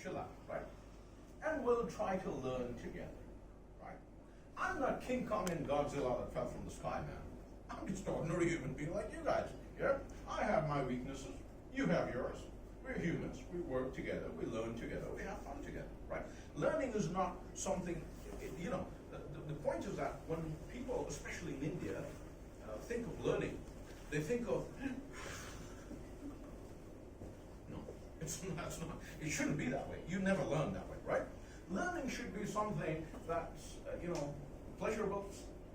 chill out, right? And we'll try to learn together, right? I'm not King Kong and Godzilla that fell from the sky, man. I'm just an ordinary human being like you guys, yeah? I have my weaknesses, you have yours. We're humans, we work together, we learn together, we have fun together, right? Learning is not something, you know, the point is that when people, especially in India, think of learning, they think of, no, that's not, it shouldn't be that way. You never learn that way, right? Learning should be something that's, you know, pleasurable,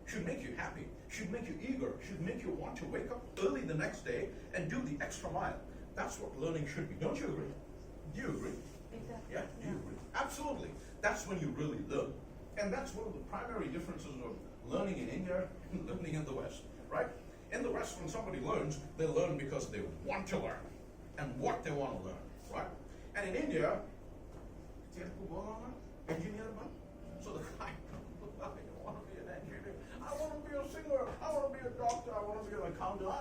should make you happy, should make you eager, should make you want to wake up early the next day and do the extra mile. That's what learning should be. Don't you agree? Do you agree? Exactly. Yeah, do you agree? Absolutely. That's when you really learn. And that's one of the primary differences of learning in India and learning in the West, right? In the West, when somebody learns, they learn because they want to learn and what they want to learn, right? And in India, engineer, so the guy, I want to be an engineer, I want to be a singer, I want to be a doctor, I want to be an accountant,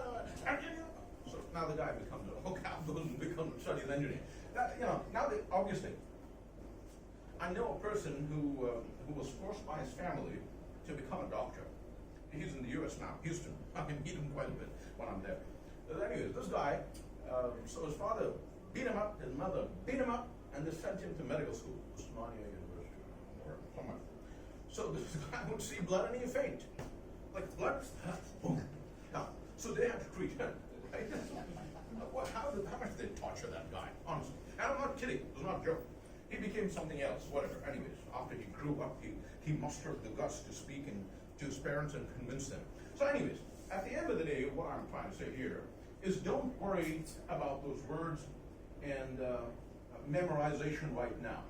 engineer. So now the guy becomes a whole cap goes and becomes a study engineer. You know, now they obviously, I know a person who was forced by his family to become a doctor. He's in the U.S. now, Houston. I can meet him quite a bit when I'm there. But anyways, this guy, so his father beat him up, his mother beat him up, and they sent him to medical school, Osmania University, or somewhere. So this guy would see blood and he'd faint. Like blood, boom. Now, so they had to treat him. How much did they torture that guy, honestly? And I'm not kidding, it was not a joke. He became something else, whatever. Anyways, after he grew up, he mustered the guts to speak to his parents and convince them. So anyways, at the end of the day, what I'm trying to say here is don't worry about those words and memorization right now.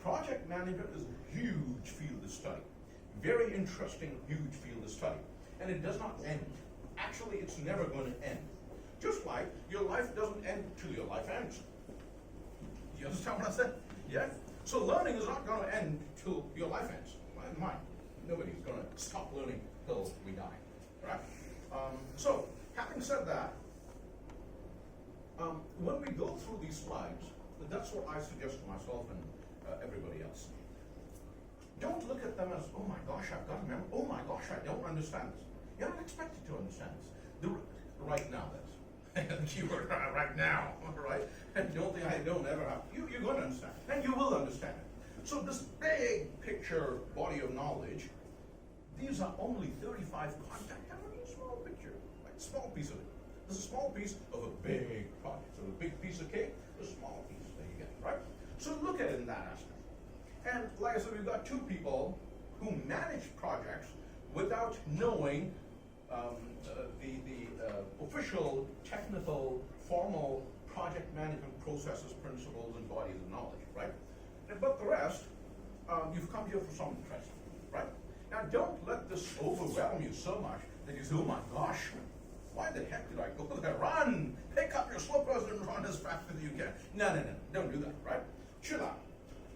Project management is a huge field of study. Very interesting, huge field of study. And it does not end. Actually, it's never going to end. Just like your life doesn't end till your life ends. Do you understand what I said? Yeah? So learning is not going to end till your life ends. Mine. Nobody's going to stop learning till we die. Right? So, having said that, when we go through these slides, that's what I suggest to myself and everybody else. Don't look at them as, oh my gosh, I've got to remember, oh my gosh, I don't understand this. You're not expected to understand this. Right now, that's the keyword, right now, right? And the only thing I don't ever have, you're going to understand, and you will understand it. So this big picture body of knowledge, these are only 35 contact hours, small picture, like small piece of it. This is a small piece of a big project. So a big piece of cake, a small piece that you get, right? So look at it in that aspect. And like I said, we've got two people who manage projects without knowing the official, technical, formal project management processes, principles, and bodies of knowledge, right? But the rest, you've come here for some interest, right? Now don't let this overwhelm you so much that you say, oh my gosh, why the heck did I go there? Run! Pick up your slippers and run as fast as you can. No, don't do that, right? Chill out.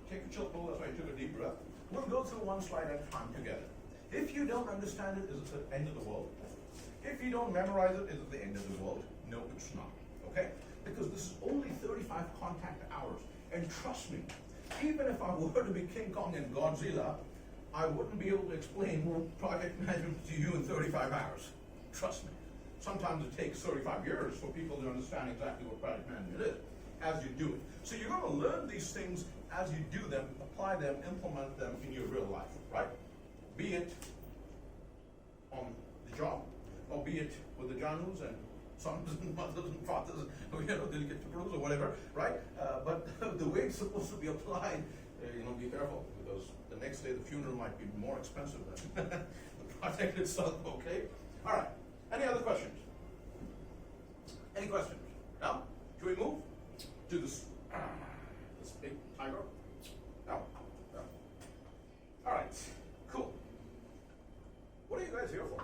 Take a chill pull as I took a deep breath. We'll go through one slide at a time together. If you don't understand it, is it the end of the world? If you don't memorize it, is it the end of the world? No, it's not, okay? Because this is only 35 contact hours. And trust me, even if I were to be King Kong and Godzilla, I wouldn't be able to explain project management to you in 35 hours. Trust me. Sometimes it takes 35 years for people to understand exactly what project management is as you do it. So you're going to learn these things as you do them, apply them, implement them in your real life, right? Be it on the job, or be it with the Janus and sons and mothers and fathers, you know, they'll get to bruise or whatever, right? But the way it's supposed to be applied, be careful, because the next day the funeral might be more expensive than the project itself, okay? All right, any other questions? Any questions? No? Should we move to this big tiger? No? No. All right, cool. What are you guys here for?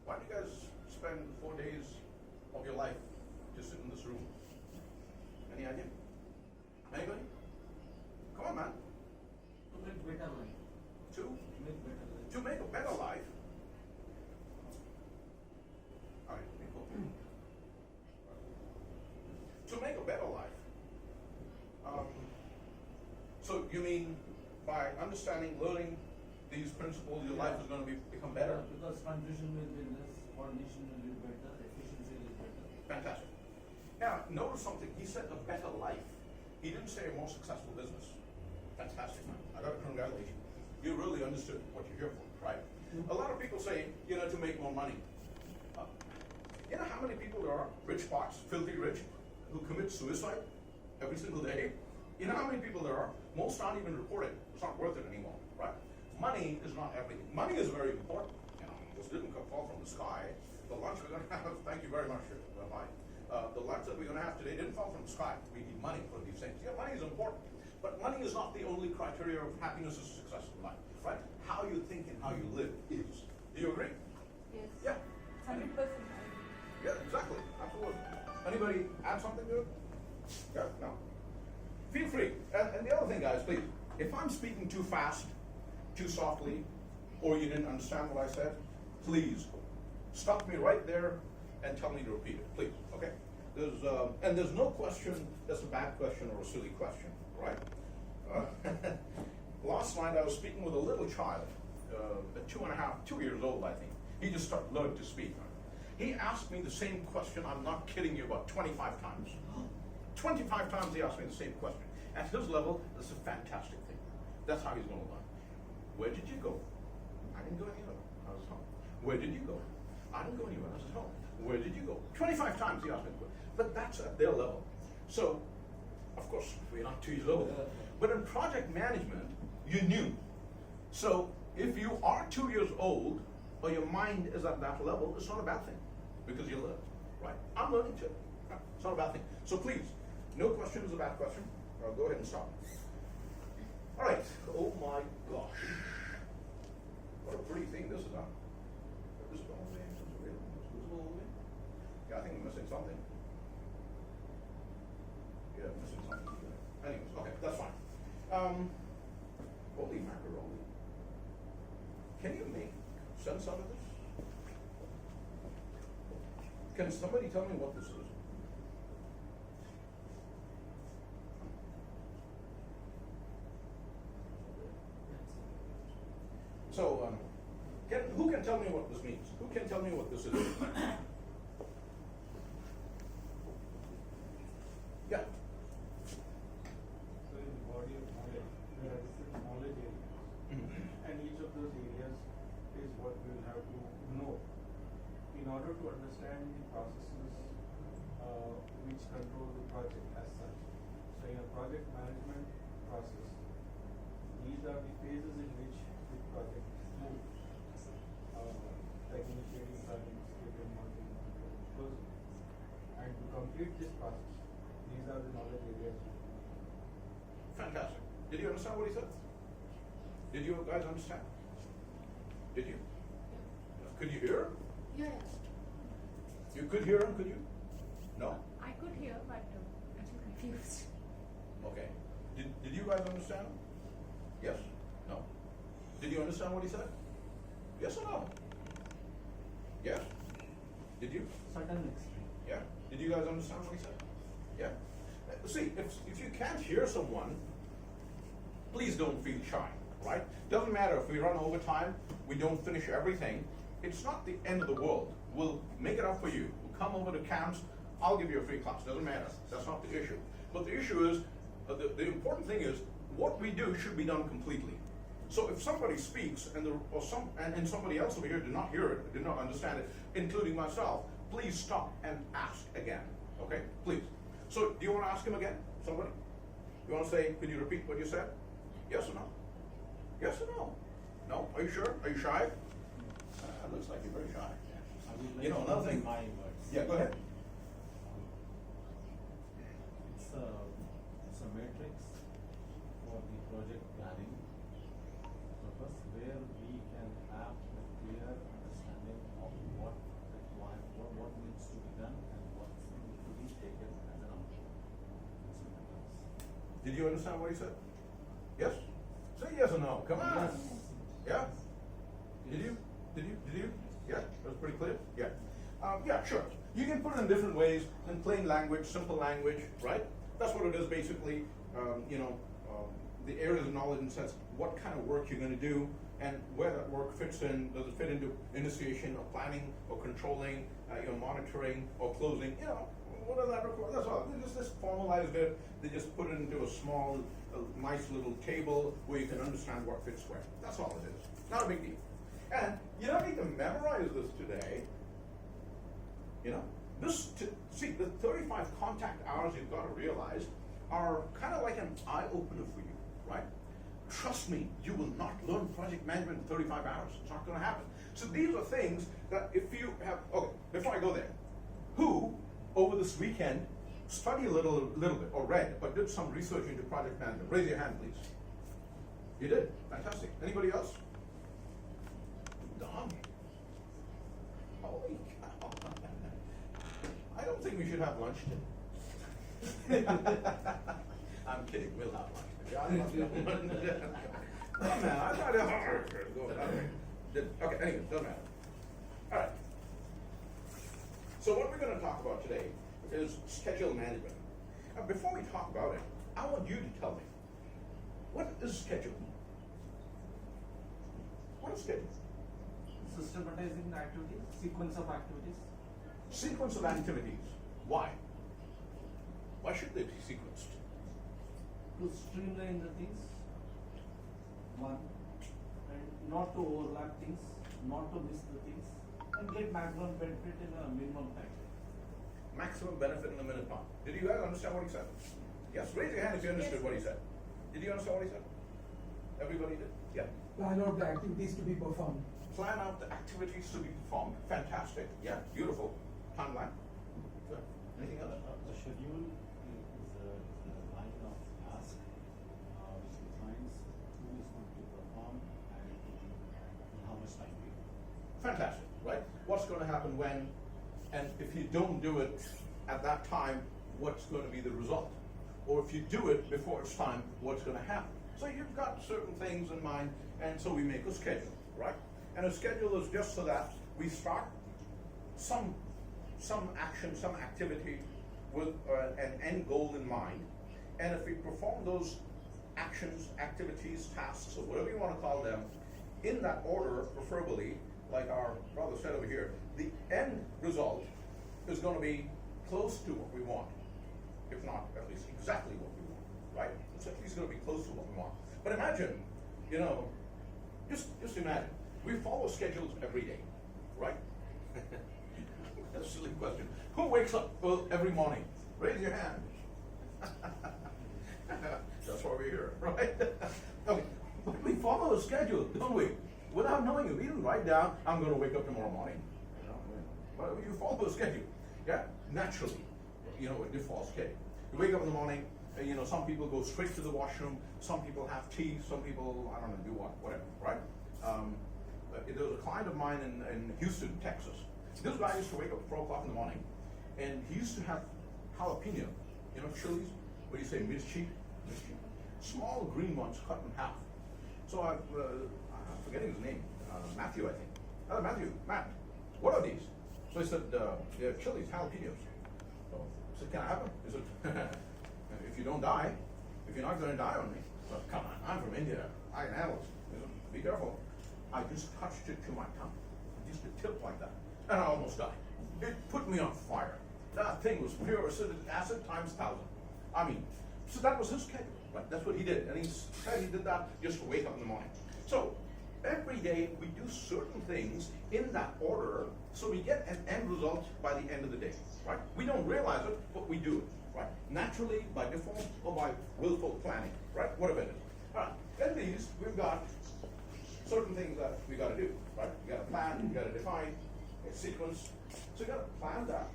Why do you guys spend 4 days of your life just sitting in this room? Any idea? Anybody? Come on, man. To make better life. To make a better life. All right, cool. To make a better life, You mean by understanding, learning these principles, your life is going to become better? Because confusion will be less, coordination will be better, efficiency will be better. Fantastic. Now, notice something. He said a better life. He didn't say a more successful business. Fantastic, man. I got to congratulate you. You really understood what you're here for, right? A lot of people say, to make more money. You know how many people there are, rich spots, filthy rich, who commit suicide every single day? You know how many people there are? Most aren't even reported. It's not worth it anymore, right? Money is not everything. Money is very important. This didn't fall from the sky. The lunch we're going to have, thank you very much, Mike. The lunch that we're going to have today didn't fall from the sky. We need money for these things. Yeah, money is important. But money is not the only criteria of happiness or success in life, right? How you think and how you live is. Do you agree? Yes. Yeah. 100%. Yeah, exactly. Absolutely. Anybody add something to it? Yeah, no. Feel free. And the other thing, guys, please, if I'm speaking too fast, too softly, or you didn't understand what I said, please stop me right there and tell me to repeat it, please. Okay? There's no question that's a bad question or a silly question, right? Last night I was speaking with a little child, 2 years old, I think. He just started learning to speak. He asked me the same question, I'm not kidding you, about 25 times. 25 times he asked me the same question. At his level, this is a fantastic thing. That's how he's going to learn. Where did you go? I didn't go anywhere. I was home. Where did you go? I didn't go anywhere. I was at home. Where did you go? 25 times he asked me the question. But that's at their level. So, of course, we're not 2 years old. But in project management, you knew. So, if you are 2 years old, or your mind is at that level, it's not a bad thing. Because you learn, right? I'm learning too. Right? It's not a bad thing. So please, no question is a bad question. I'll go ahead and stop. All right. Oh my gosh. What a pretty thing this is, huh? This is all the way. It's visible all the way. Yeah, I think we're missing something. Yeah, missing something. Anyways, okay, that's fine. Holy macaroni. Can you make sense out of this? Can somebody tell me what this is? So, who can tell me what this means? Who can tell me what this is? Yeah. So in the body of knowledge, there are different knowledge areas. And each of those areas is what we will have to know in order to understand the processes which control the project as such. So in a project management process, these are the phases in which the project moves. Like initiating, planning, scheduling, monitoring, closing. And to complete this process, these are the knowledge areas. Fantastic. Did you understand what he said? Did you guys understand? Did you? Could you hear? Yeah. You could hear him, could you? No? I could hear, but I'm confused. Okay. Did you guys understand him? Yes? No? Did you understand what he said? Yes or no? Yes? Did you? Certain extent. Yeah? Did you guys understand what he said? Yeah? See, if you can't hear someone, please don't feel shy, right? Doesn't matter if we run overtime, we don't finish everything. It's not the end of the world. We'll make it up for you. We'll come over to QAANS. I'll give you a free class. Doesn't matter. That's not the issue. But the issue is, the important thing is, what we do should be done completely. So if somebody speaks and somebody else over here did not hear it, did not understand it, including myself, please stop and ask again. Okay? Please. So do you want to ask him again? Somebody? You want to say, could you repeat what you said? Yes or no? Yes or no? No? Are you sure? Are you shy? Looks like you're very shy. I would like You know, to another use thing. my words. Yeah, go ahead. It's a matrix for the project planning purpose where we can have a clear understanding of what needs to be done and what's need to be taken as an output. Did you understand what he said? Yes? Say yes or no. Come on. Yes. Yeah? Did you? Yeah, that was pretty clear? Yeah. Yeah, sure. You can put it in different ways, in plain language, simple language, right? That's what it is basically. the areas of knowledge in the sense what kind of work you're going to do and where that work fits in. Does it fit into initiation or planning or controlling, monitoring or closing? What does that require? That's all. They just formalized it. They just put it into a small, nice little table where you can understand what fits where. That's all it is. Not a big deal. And you don't need to memorize this today. See, the 35 contact hours you've got to realize are kind of like an eye-opener for you, right? Trust me, you will not learn project management in 35 hours. It's not going to happen. So these are things that if you have, okay, before I go there, who, over this weekend, studied a little bit, or read, or did some research into project management? Raise your hand, please. You did? Fantastic. Anybody else? Don? Holy cow. I don't think we should have lunch today. I'm kidding, we'll have lunch. Yeah, I must have lunch. Oh man, I thought it was okay, anyway, doesn't matter. All right. So what we're going to talk about today is schedule management. Before we talk about it, I want you to tell me, what is schedule? What is schedule? Systematizing the activities, sequence of activities. Sequence of activities. Why? Why should they be sequenced? To streamline the things, one, and not to overlap things, not to miss the things, and get maximum benefit in a minimum time. Maximum benefit in a minute time. Did you guys understand what he said? Yes, raise your hand if you understood what he said. Did you understand what he said? Everybody did? Yeah. Plan out the activities to be performed. Plan out the activities to be performed. Fantastic. Yeah, beautiful. Timeline. Good. Anything else? The schedule is a line of task which defines who is going to perform and in how much time period. Fantastic, right? What's going to happen when, and if you don't do it at that time, what's going to be the result? Or if you do it before it's time, what's going to happen? So you've got certain things in mind, and so we make a schedule, right? And a schedule is just so that we start some action, some activity with an end goal in mind, and if we perform those actions, activities, tasks, or whatever you want to call them, in that order, preferably, like our brother said over here, the end result is going to be close to what we want, if not at least exactly what we want, right? It's at least going to be close to what we want. But imagine, just imagine, we follow schedules every day, right? That's a silly question. Who wakes up every morning? Raise your hand. That's why we're here, right? Okay, but we follow a schedule, don't we? Without knowing it, we didn't write down, I'm going to wake up tomorrow morning. But you follow a schedule, yeah? Naturally, a default schedule. You wake up in the morning, some people go straight to the washroom, some people have tea, some people, I don't know, do what, whatever, right? There was a client of mine in Houston, Texas. This guy used to wake up at 4 o'clock in the morning, and he used to have jalapeno, chilies, what do you say, mirchi? Small green ones cut in half. So I'm forgetting his name, Matthew, I think. Matt, what are these? So he said, they're chilies, jalapenos. So I said, can I have them? He said, if you don't die, if you're not going to die on me. So, come on, I'm from India. I can handle it. He said, be careful. I just touched it to my tongue. Just a tip like that. And I almost died. It put me on fire. That thing was pure acid times 1,000. I mean, so that was his schedule. Right? That's what he did. And he said he did that just to wake up in the morning. So every day we do certain things in that order so we get an end result by the end of the day. Right? We don't realize it, but we do it. Right? Naturally, by default, or by willful planning. Right? Whatever it is. All right. In these, we've got certain things that we got to do. Right? You got to plan, you got to define a sequence. So you got to plan that.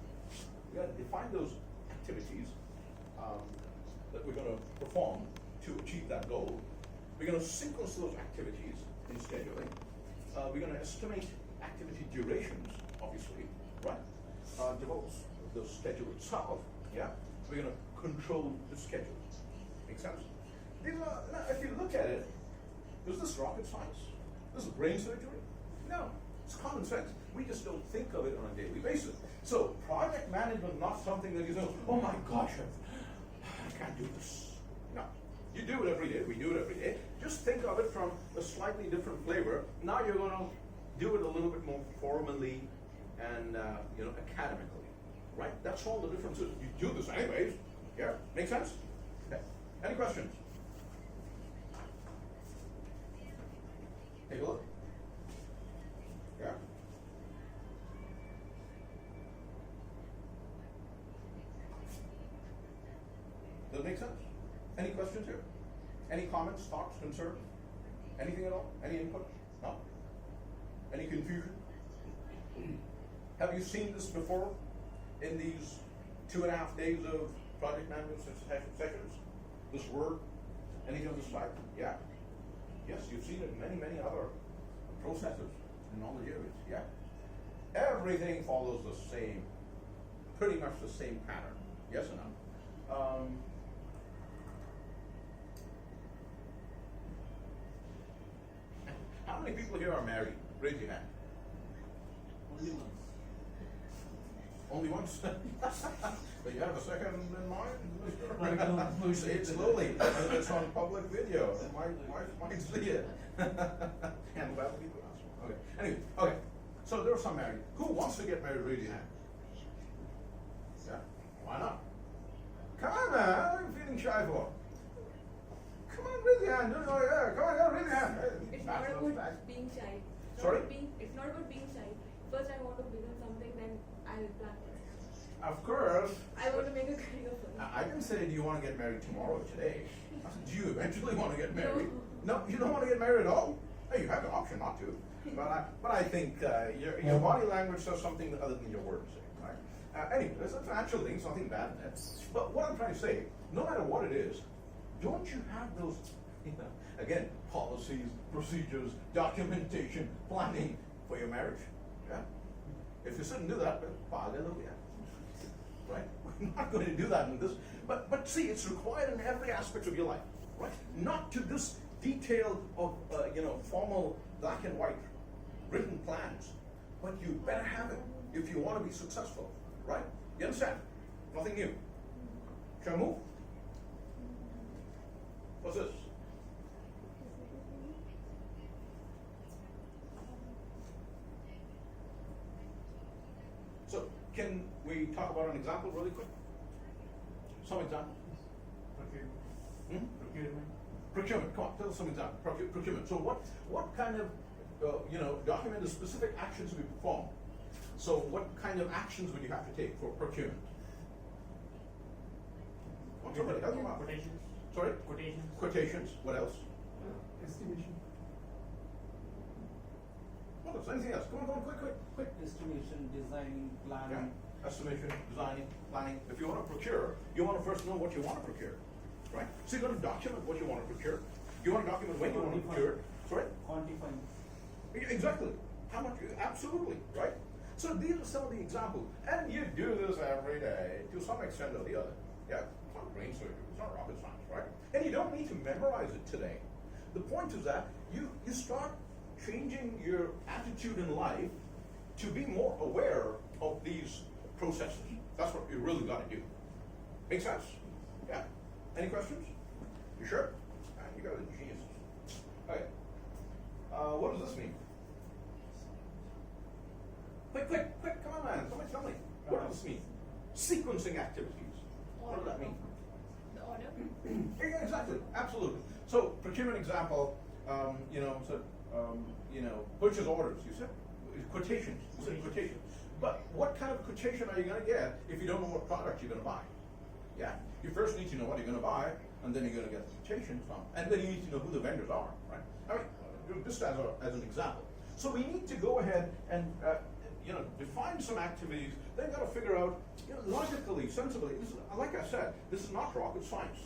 You got to define those activities that we're going to perform to achieve that goal. We're going to sequence those activities in scheduling. We're going to estimate activity durations, obviously, right? Develop the schedule itself, yeah? We're going to control the schedule. Make sense? These are, now, if you look at it, is this rocket science? This is brain surgery? No, it's common sense. We just don't think of it on a daily basis. So project management is not something that you say, oh my gosh, I can't do this. No, You do it every day, we do it every day. Just think of it from a slightly different flavor. Now you're going to do it a little bit more formally and academically, right? That's all the difference is. You do this anyways. Yeah, make sense? Okay. Any questions? Take a look. Yeah. Does it make sense? Any questions here? Any comments, thoughts, concerns? Anything at all? Any input? No? Any confusion? Have you seen this before in these 2.5 days of project management sessions? This word? Anything of this type? Yeah. Yes, you've seen it in many, many other processes and knowledge areas. Yeah. Everything follows the same, pretty much the same pattern. Yes or no? How many people here are married? Raise your hand. Only once. Only once? But you have a second in mind? Right, no, Say it slowly. It's on public video. Might see it. And well, people ask. Okay. Anyway, okay. So there are some married. Who wants to get married? Raise your hand. Yeah? Why not? Come on, man. What are you feeling shy for? Come on, raise your hand. No, yeah. Come on, yeah, raise your hand. It's not about being shy. Sorry? It's not about being shy. First, I want to begin something, then I'll plan it. Of course. I want to make a career first. I didn't say, do you want to get married tomorrow, today? I said, do you eventually want to get married? No, you don't want to get married at all? Hey, you have the option not to. But I think your body language says something other than your words say, right? Anyway, it's a natural thing, something bad in that. But what I'm trying to say, no matter what it is, don't you have those, again, policies, procedures, documentation, planning for your marriage? Yeah? If you sit and do that, then hallelujah. Right? We're not going to do that in this. But see, it's required in every aspect of your life, right? Not to this detail of, formal black and white written plans. But you better have it if you want to be successful, right? You understand? Nothing new. Shall I move? What's this? So, can we talk about an example really quick? Some example. Procurement. Procurement. Come on, tell us some example. Procurement. So, what kind of document the specific actions to be performed? So, what kind of actions would you have to take for procurement? Want somebody help them out? Quotations. Sorry? Quotations. Quotations. What else? Estimation. What else? Anything else? Come on, quick. Estimation, designing, planning. Yeah. Estimation, designing, planning. If you want to procure, you want to first know what you want to procure, right? So you're going to document what you want to procure. You want to document when you want to procure. Sorry? Quantifying. Exactly. How much? Absolutely, right? So these are some of the examples. And you do this every day to some extent or the other. Yeah? It's not brain surgery. It's not rocket science, right? And you don't need to memorize it today. The point is that you start changing your attitude in life to be more aware of these processes. That's what you really got to do. Make sense? Yeah? Any questions? You sure? You guys are geniuses. Okay. What does this mean? Quick, come on, man. Somebody tell me. What does this mean? Sequencing activities. What does that mean? The order. Yeah, exactly. Absolutely. So, procurement example, purchase orders, you said? Quotations. You said quotations. But what kind of quotation are you going to get if you don't know what product you're going to buy? Yeah? You first need to know what you're going to buy, and then you're going to get the quotation from. And then you need to know who the vendors are, right? I mean, just as an example. So we need to go ahead and define some activities. Then you've got to figure out, logically, sensibly. Like I said, this is not rocket science.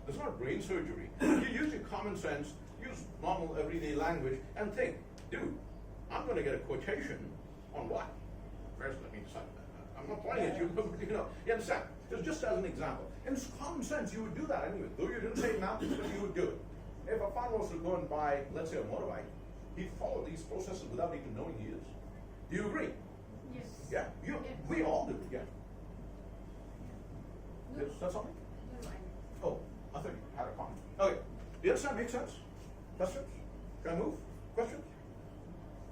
This is not brain surgery. You use your common sense, use normal everyday language, and think, dude, I'm going to get a quotation on what? First, let me decide that. I'm not pointing at you, but you understand? It's just as an example. And it's common sense. You would do that anyway. Though you didn't say it now, but you would do it. If a farmer was to go and buy, let's say, a motorbike, he'd follow these processes without even knowing he is. Do you agree? Yes. Yeah? Yes. We all do, yeah. No. Is that something? No, I- Oh, I thought you had a comment. Okay, Does that make sense? Questions? Can I move? Questions?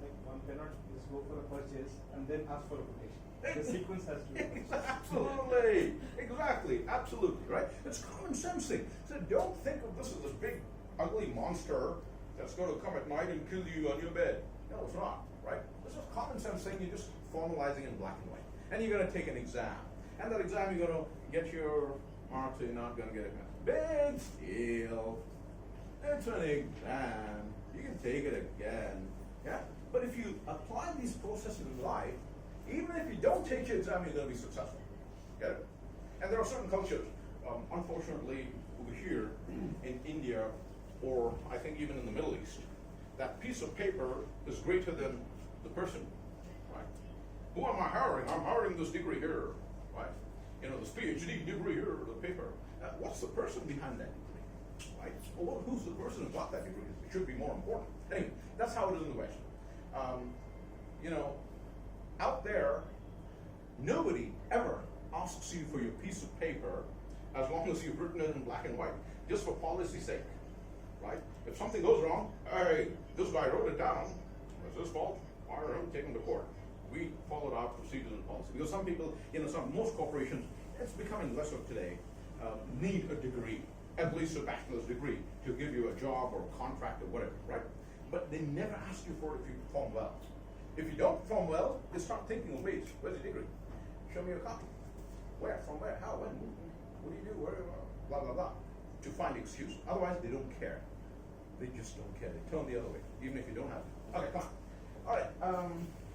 Like one cannot just go for a purchase and then ask for a quotation. The sequence has to be. Absolutely. Exactly. Absolutely. Right? It's common sense thing. So don't think of this as a big, ugly monster that's going to come at night and kill you on your bed. No, it's not. Right? This is common sense thing. You're just formalizing in black and white. And you're going to take an exam. And that exam, you're going to get your marks, so you're not going to get it. Big deal. It's an exam. You can take it again. Yeah? But if you apply these processes in life, even if you don't take your exam, you're going to be successful. Get it? And there are certain cultures, unfortunately, over here in India, or I think even in the Middle East, that piece of paper is greater than the person, right? Who am I hiring? I'm hiring this degree here, right? You know, this PhD degree here, the paper. What's the person behind that degree, right? Well, who's the person who got that degree? It should be more important. Anyway, that's how it is in the West. You know, out there, nobody ever asks you for your piece of paper as long as you've written it in black and white, just for policy's sake, right? If something goes wrong, hey, this guy wrote it down, it's his fault, why don't we take him to court? We followed our procedures and policy. Because some people, you know, most corporations, it's becoming less of today, need a degree, at least a bachelor's degree, to give you a job or a contract or whatever, right? But they never ask you for it if you perform well. If you don't perform well, they start thinking, wait, where's your degree? Show me a copy. Where? From where? How? When? What do you do? Where? Blah, blah, blah. To find excuse. Otherwise, they don't care. They just don't care. They turn the other way, even if you don't have it. Okay, come on. All right,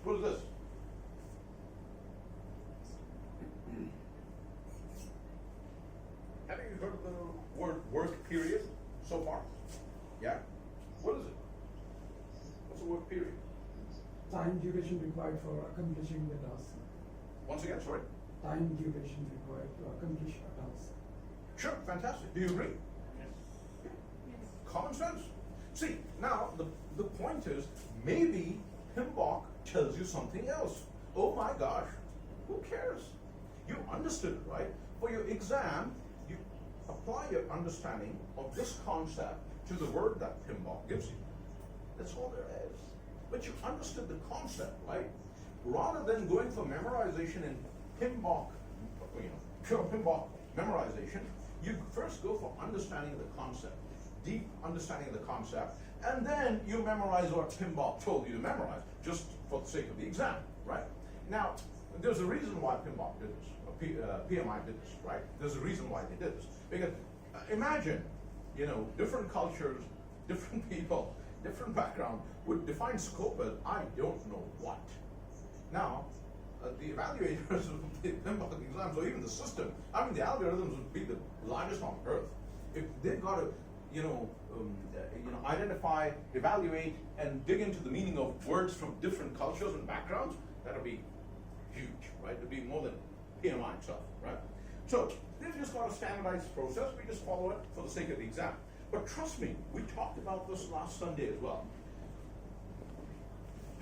what is this? Have you heard of the word work period so far? Yeah? What is it? What's the work period? Time duration required for accomplishing the task. Once again, sorry? Time duration required to accomplish a task. Sure, fantastic. Do you agree? Yes. Common sense. See, now the point is, maybe PMBOK tells you something else. Oh my gosh, who cares? You understood it, right? For your exam, you apply your understanding of this concept to the word that PMBOK gives you. That's all there is. But you understood the concept, right? Rather than going for memorization in PMBOK, you know, pure PMBOK memorization, you first go for understanding of the concept, deep understanding of the concept, and then you memorize what PMBOK told you to memorize, just for the sake of the exam, right? Now, there's a reason why PMBOK did this, or PMI did this, right? There's a reason why they did this. Because imagine, you know, different cultures, different people, different background would define scope as I don't know what. Now, the evaluators of the PMBOK exams, or even the system, I mean, the algorithms would be the largest on earth. If they've got to, identify, evaluate, and dig into the meaning of words from different cultures and backgrounds, that'll be huge, right? It'll be more than PMI itself, right? So they've just got a standardized process. We just follow it for the sake of the exam. But trust me, we talked about this last Sunday as well.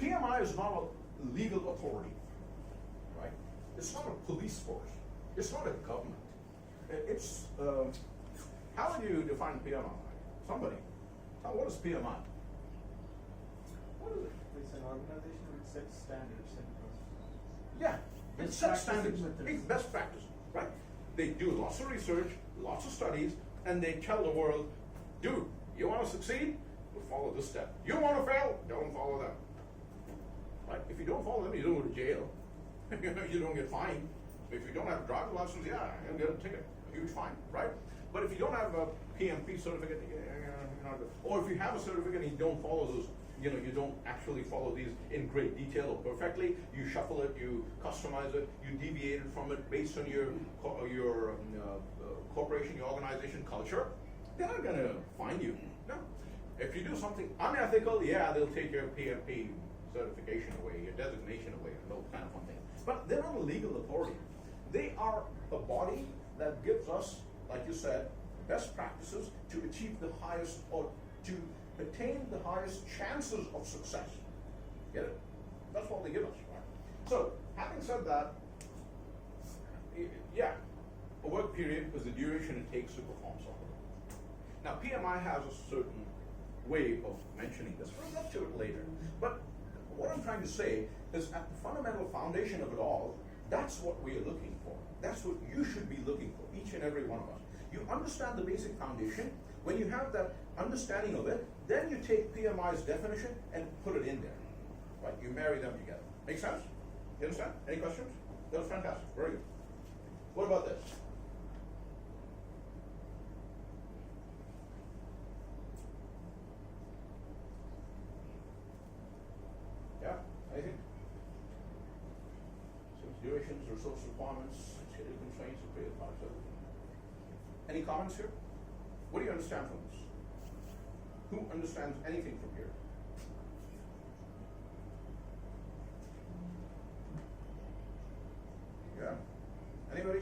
PMI is not a legal authority, right? It's not a police force. It's not a government. It's, how would you define PMI? Somebody, what is PMI? What is it? It's an organization which sets standards and processes. Yeah, it Best sets practices standards, methods. it's best practice, right? They do lots of research, lots of studies, and they tell the world, dude, you want to succeed? Well, follow this step. You want to fail? Don't follow them. Right? If you don't follow them, you don't go to jail. You don't get fined. If you don't have a driver's license, yeah, you'll get a ticket, a huge fine, right? But if you don't have a PMP certificate, or if you have a certificate and you don't follow those, you don't actually follow these in great detail or perfectly, you shuffle it, you customize it, you deviate it from it based on your corporation, your organization culture, they're not going to fine you. No. If you do something unethical, yeah, they'll take your PMP certification away, your designation away, and those kind of fun things. But they're not a legal authority. They are a body that gives us, like you said, best practices to achieve the highest, or to attain the highest chances of success. Get it? That's what they give us, right? So, having said that, yeah, a work period is the duration it takes to perform something. Now, PMI has a certain way of mentioning this. We'll get to it later. But what I'm trying to say is at the fundamental foundation of it all, that's what we are looking for. That's what you should be looking for, each and every one of us. You understand the basic foundation. When you have that understanding of it, then you take PMI's definition and put it in there. Right? You marry them together. Make sense? You understand? Any questions? That was fantastic. Very good. What about this? Yeah? Anything? So durations, resource requirements, schedule constraints, and period products, everything. Any comments here? What do you understand from this? Who understands anything from here? Yeah? Anybody?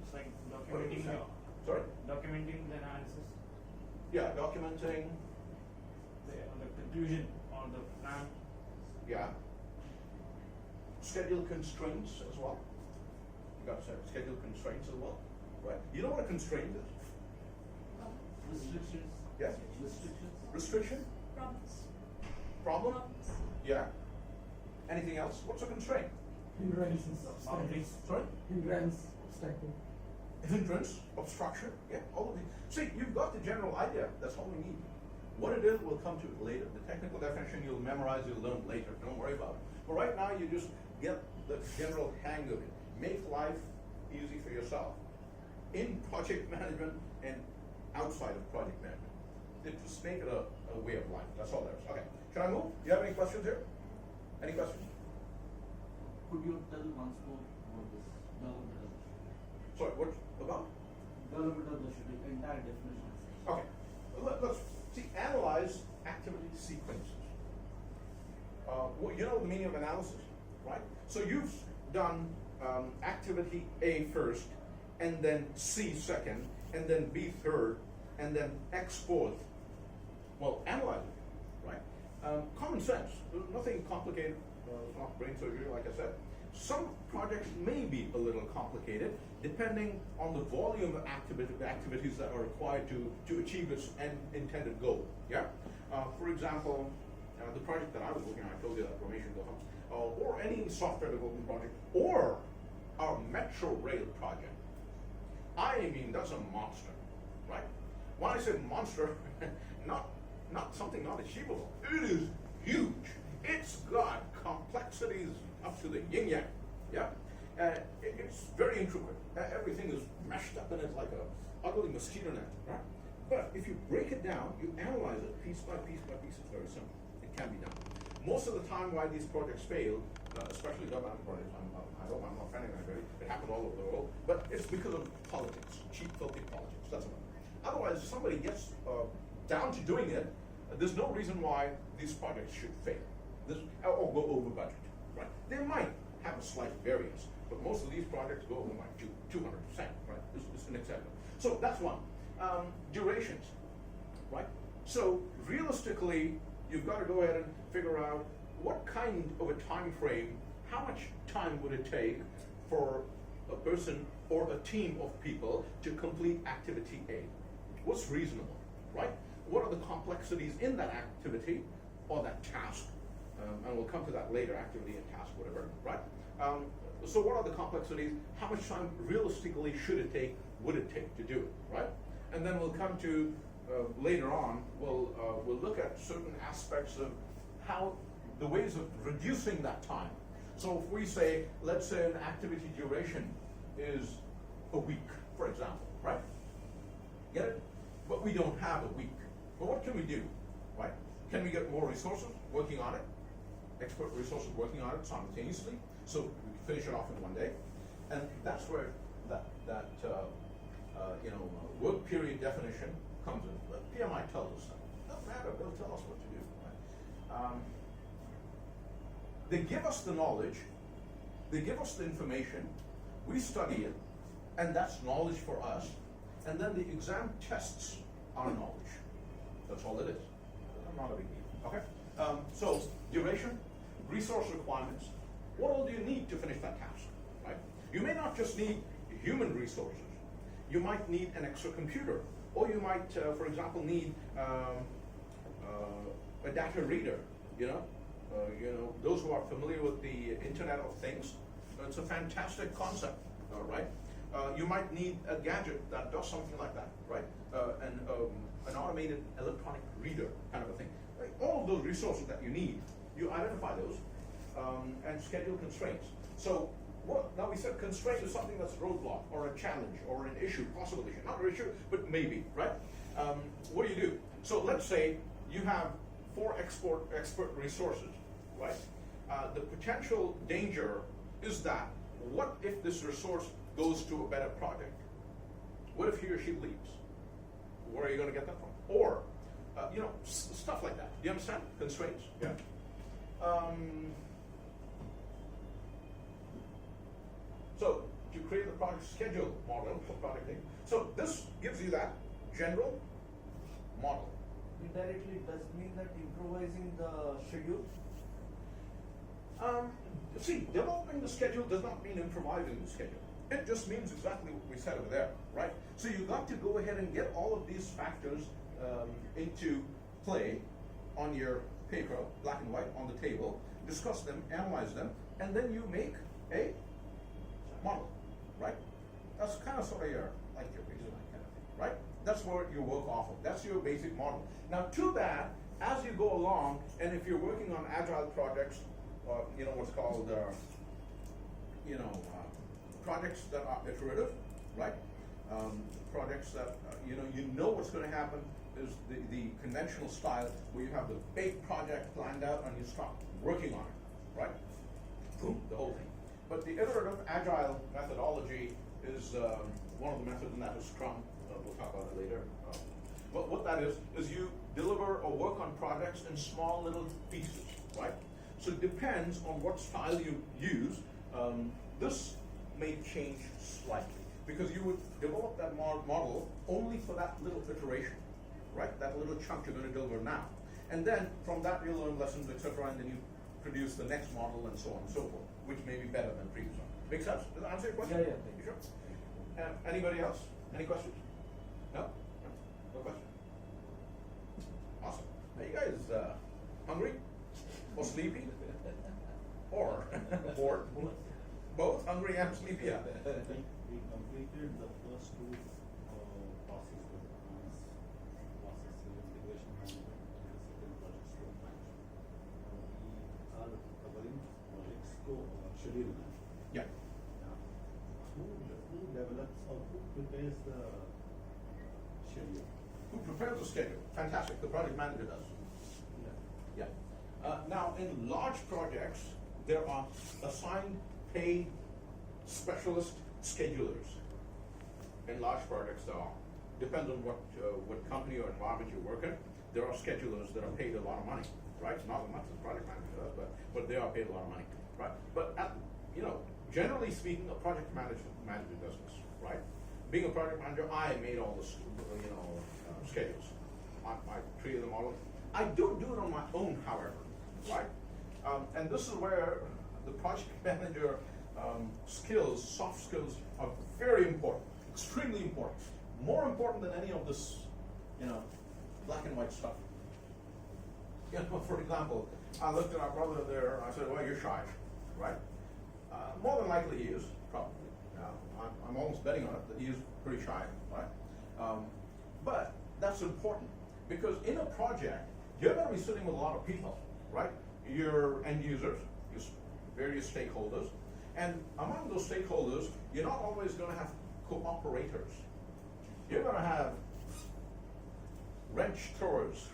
It's like What do you documenting say? Sorry? documenting the analysis, Yeah, documenting. the conclusion or the plan. Yeah. Schedule constraints as well. You got schedule constraints as well. Right. You know what a constraint is? Restrictions. Yes. Restrictions. Restriction? Problems. Problem? Problems. Yeah. Anything else? What's a constraint? Hindrance, Boundaries. Sorry? hindrance, obstacle. Hindrance, obstruction, yeah, all of these. See, you've got the general idea, that's all we need. What it is, we'll come to it later. The technical definition you'll memorize, you'll learn later, don't worry about it. But right now, you just get the general hang of it. Make life easy for yourself. In project management and outside of project management. Just make it a way of life, that's all there is. Okay, can I move? You have any questions here? Any questions? Could you tell once more about this development of the schedule? Sorry, what about? Development of the schedule, entire definition. Okay, let's see, analyze activity sequences. Well, you know the meaning of analysis, right? So you've done activity A first, and then C second, and then B third, and then X fourth. Well, analyze it, right? Common sense, there's nothing complicated, it's not brain surgery, like I said. Some projects may be a little complicated, depending on the volume of activities that are required to achieve its intended goal, yeah? For example, the project that I was working on, I told you that Professional, or any software development project, or our metro rail project. I mean, that's a monster, right? When I say monster, not something not achievable. It is huge. It's got complexities up to the yin yang, yeah? It's very intricate. Everything is meshed up in it like a ugly mosquito net, right? But if you break it down, you analyze it piece by piece by piece, it's very simple. It can be done. Most of the time why these projects fail, especially government projects, I hope I'm not offending anybody, it happened all over the world, but it's because of politics, cheap, filthy politics, that's all. Otherwise, if somebody gets down to doing it, there's no reason why these projects should fail, or go over budget, right? They might have a slight variance, but most of these projects go over like 200%, right? It's an exception. So that's one. Durations, right? So realistically, you've got to go ahead and figure out what kind of a time frame, how much time would it take for a person or a team of people to complete activity A? What's reasonable, right? What are the complexities in that activity or that task? And we'll come to that later, activity and task, whatever, right? So what are the complexities? How much time realistically should it take, would it take to do it, right? And then we'll come to, later on, we'll look at certain aspects of how, the ways of reducing that time. So if we say, let's say an activity duration is a week, for example, right? Get it? But we don't have a week. Well, what can we do, right? Can we get more resources working on it? Expert resources working on it simultaneously, so we can finish it off in one day. And that's where that work period definition comes in. But PMI tells us that. Doesn't matter, they'll tell us what to do, right? They give us the knowledge, they give us the information, we study it, and that's knowledge for us, and then the exam tests our knowledge. That's all it is. Not a big deal, okay? So, duration, resource requirements, what all do you need to finish that task, right? You may not just need human resources. You might need an extra computer, or you might, for example, need a data reader. Those who are familiar with the Internet of Things, it's a fantastic concept, all right? You might need a gadget that does something like that, right? An automated electronic reader kind of a thing. Right? All of those resources that you need, you identify those and schedule constraints. So now we said constraint is something that's a roadblock or a challenge or an issue, possible issue. Not an issue, but maybe, right? What do? So let's say you have 4 expert resources, right? The potential danger is that what if this resource goes to a better project? What if he or she leaves? Where are you going to get that from? Or, stuff like that. Do you understand? Constraints? Yeah. So, to create the project schedule model for project thing. So, this gives you that general model. Indirectly, it does mean that improvising the schedule. See, developing the schedule does not mean improvising the schedule. It just means exactly what we said over there, right? So you got to go ahead and get all of these factors into play on your paper, black and white, on the table, discuss them, analyze them, and then you make a model, right? That's kind of sort of your baseline kind of thing, right? That's what you work off of. That's your basic model. Now, to that, as you go along, and if you're working on agile projects, what's called, projects that are iterative, right? Projects that, you know what's going to happen is the conventional style where you have the big project planned out and you start working on it, right? Boom, the whole thing. But the iterative agile methodology is one of the methods, and that is Scrum. We'll talk about it later. But what that is you deliver or work on projects in small little pieces, right? So it depends on what style you use. This may change slightly because you would develop that model only for that little iteration, right? That little chunk you're going to deliver now. And then from that you'll learn lessons, etc., and then you produce the next model and so on and so forth, which may be better than previous one. Make sense? Does that answer your question? Yeah. You sure? Anybody else? Any questions? No? No question? Awesome. Are you guys hungry? Or sleepy? Or bored? Both hungry and sleepy? Yeah. We completed the first 2 processes with QAANS, process integration management, and the second project scope management. We are covering project scope schedule. Yeah. Who develops or who prepares the schedule? Who prepares the schedule? Fantastic. The project manager does. Yeah. Now, in large projects, there are assigned paid specialist schedulers. In large projects, there are. Depends on what company or environment you work in. There are schedulers that are paid a lot of money, right? Not as much as the project manager does, but they are paid a lot of money, right? But generally speaking, a project manager does this, right? Being a project manager, I made all the schedules. I created the model. I don't do it on my own, however, right? And this is where the project manager skills, soft skills, are very important, extremely important, more important than any of this, black and white stuff. For example, I looked at our brother there. I said, "Well, you're shy, right?" More than likely, he is probably. I'm almost betting on it that he is pretty shy, right? But that's important because in a project, you're going to be sitting with a lot of people, right? Your end users, your various stakeholders, and among those stakeholders, you're not always going to have cooperators. You're going to have wrench throwers,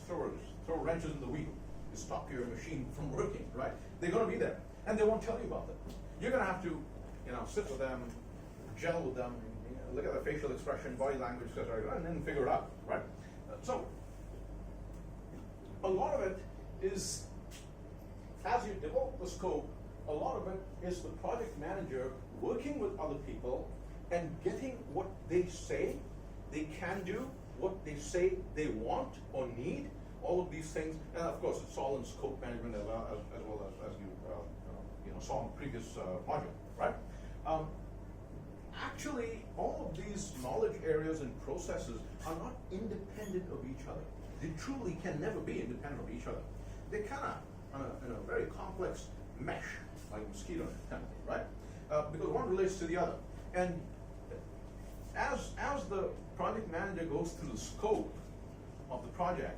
throw wrenches in the wheel to stop your machine from working, right? They're going to be there, and they won't tell you about them. You're going to have to, sit with them, gel with them, look at their facial expression, body language, etc., and then figure it out, right? So, a lot of it is, as you develop the scope, a lot of it is the project manager working with other people and getting what they say they can do, what they say they want or need, all of these things, and of course it's all in scope management as well as you saw in the previous module, right? actually, all of these knowledge areas and processes are not independent of each other. They truly can never be independent of each other. They kind of, in a very complex mesh, like mosquito net, right? Because one relates to the other. And as the project manager goes through the scope of the project,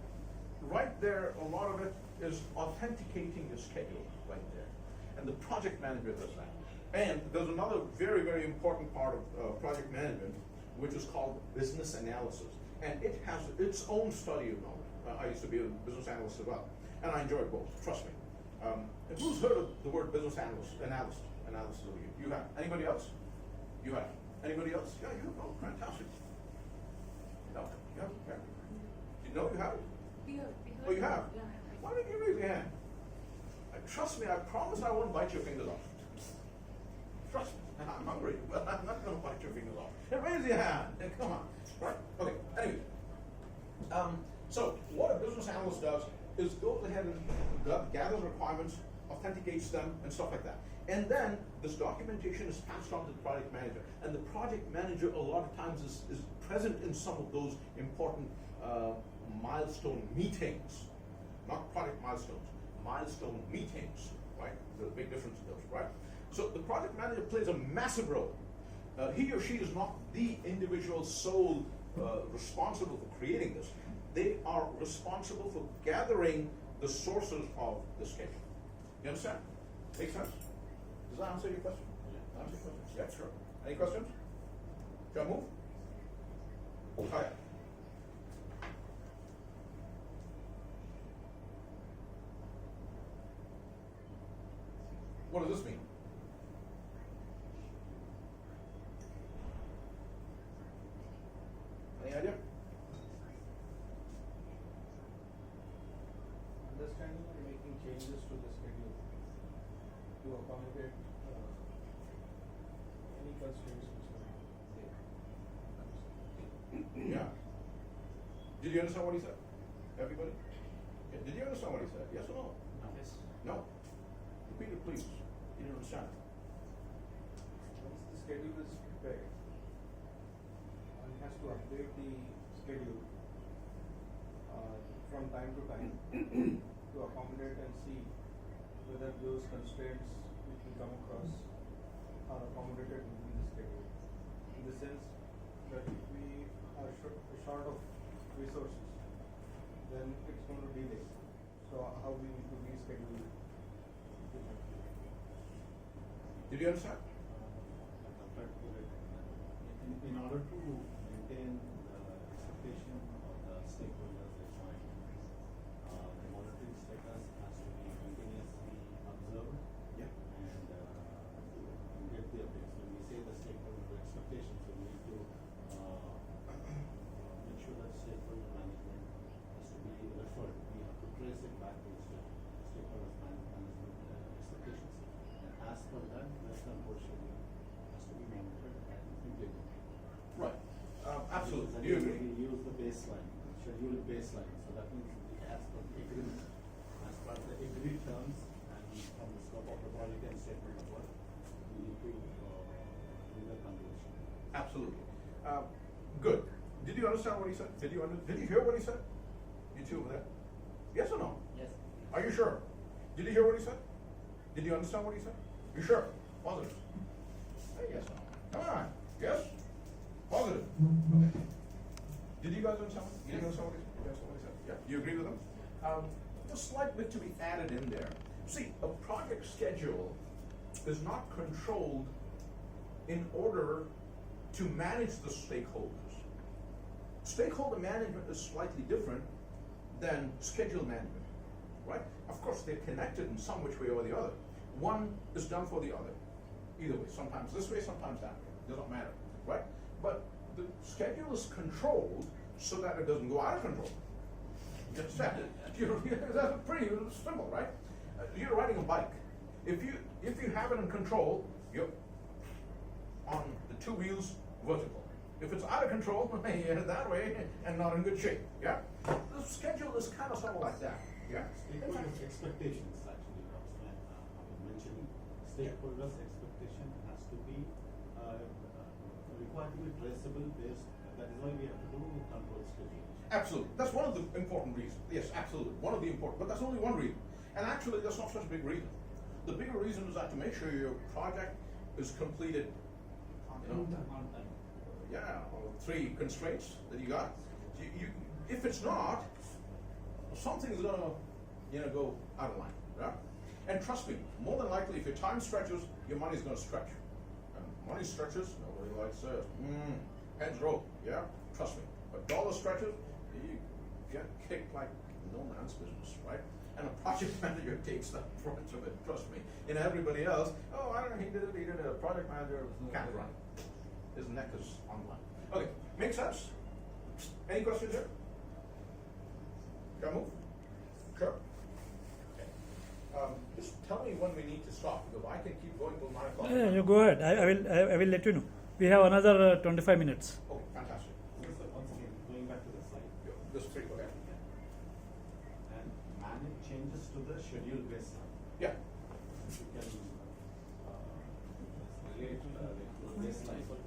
right there, a lot of it is authenticating your schedule right there. And the project manager does that. And there's another very, very important part of project management, which is called business analysis. And it has its own study of knowledge. I used to be a business analyst as well. And I enjoy both, trust me. And who's heard of the word business analysis of you? You have. Anybody else? You have. Anybody else? Yeah, you have. Oh, fantastic. No, you have? Yeah. You know you have? We heard. Oh, you have? Yeah. Why don't you raise your hand? Trust me, I promise I won't bite your fingers off. Trust me, I'm hungry, but I'm not going to bite your fingers off. Hey, raise your hand. Hey, come on. Right? Okay. Anyway. So what a business analyst does is goes ahead and gathers requirements, authenticates them, and stuff like that. And then this documentation is passed on to the project manager. And the project manager a lot of times is present in some of those important milestone meetings. Not project milestones, milestone meetings, right? There's a big difference in those, right? So the project manager plays a massive role. He or she is not the individual sole responsible for creating this. They are responsible for gathering the sources of the schedule. You understand? Make sense? Does that answer your question? Yeah. Answer your question? Yeah, sure. Any questions? Shall I move? Hi. What does this mean? Any idea? Understanding and making changes to the schedule to accommodate any constraints which are there. Yeah. Did you understand what he said? Everybody? Yeah, did you understand what he said? Yes or no? Yes. No. Repeat it, please. You didn't understand. Once the schedule is prepared, one has to update the schedule from time to time to accommodate and see whether those constraints which we come across are accommodated within the schedule. In the sense that if we are short of resources, then it's going to delay. So how we need to reschedule it. Did you understand? In order to maintain the expectation of the stakeholders defined, the monitoring status has to be continuously observed. Yeah. And get the updates. When we say the stakeholder expectations, we need to make sure that stakeholder management has to be referred. We have to trace it back to stakeholders management expectations. And as per that, the portion has to be monitored and implemented. Right. Absolutely. And Do you agree? We use the baseline, schedule baseline, so that means as per the agreement, as per the agreed terms and from the scope of the project and statement of work, we need to do the conversion. Absolutely. Good. Did you understand what he said? Did you hear what he said? You two over there? Yes or no? Yes. Are you sure? Did you hear what he said? Did you understand what he said? You sure? Positive. Hey, yes or no? Come on. Yes? Positive. Okay. Did you guys understand? You didn't understand what he said? You understand what he said? Yeah. Do you agree with him? A slight bit to be added in there. See, a project schedule is not controlled in order to manage the stakeholders. Stakeholder management is slightly different than schedule management, right? Of course, they're connected in some which way or the other. One is done for the other, either way. Sometimes this way, sometimes that way. Doesn't matter, right? But the schedule is controlled so that it doesn't go out of control. You understand? That's pretty simple, right? You're riding a bike. If you have it in control, you're on the two wheels vertical. If it's out of control, you're that way and not in good shape. Yeah? The schedule is kind of sort of like that. Yeah? Stakeholders' expectations, actually, I was mentioning, stakeholders' expectation has to be required to be traceable based, that is why we have to do control scheduling. Absolutely. That's one of the important reasons. Yes, absolutely. One of the important, but that's only one reason. And actually, that's not such a big reason. The bigger reason is that to make sure your project is completed, you know, On time. yeah, or 3 constraints that you got. If it's not, something's gonna, you know, go out of line, right? And trust me, more than likely, if your time stretches, your money's gonna stretch. And money stretches, nobody likes this. Heads roll, yeah? Trust me. But dollar stretches, you get kicked like no man's business, right? And a project manager takes that brunt of it, trust me. And everybody else, oh, I don't know, he did it, a project manager can't run. His neck is on the line. Okay, makes sense? Any questions here? Can I move? Sure. Okay. Just tell me when we need to stop, because I can keep going till 9 o'clock. Yeah, you go ahead. I will let you know. We have another 25 minutes. Okay, fantastic. So once again, going back to the slide. This 3, okay. And manage changes to the schedule baseline. Yeah. You can relate the baseline or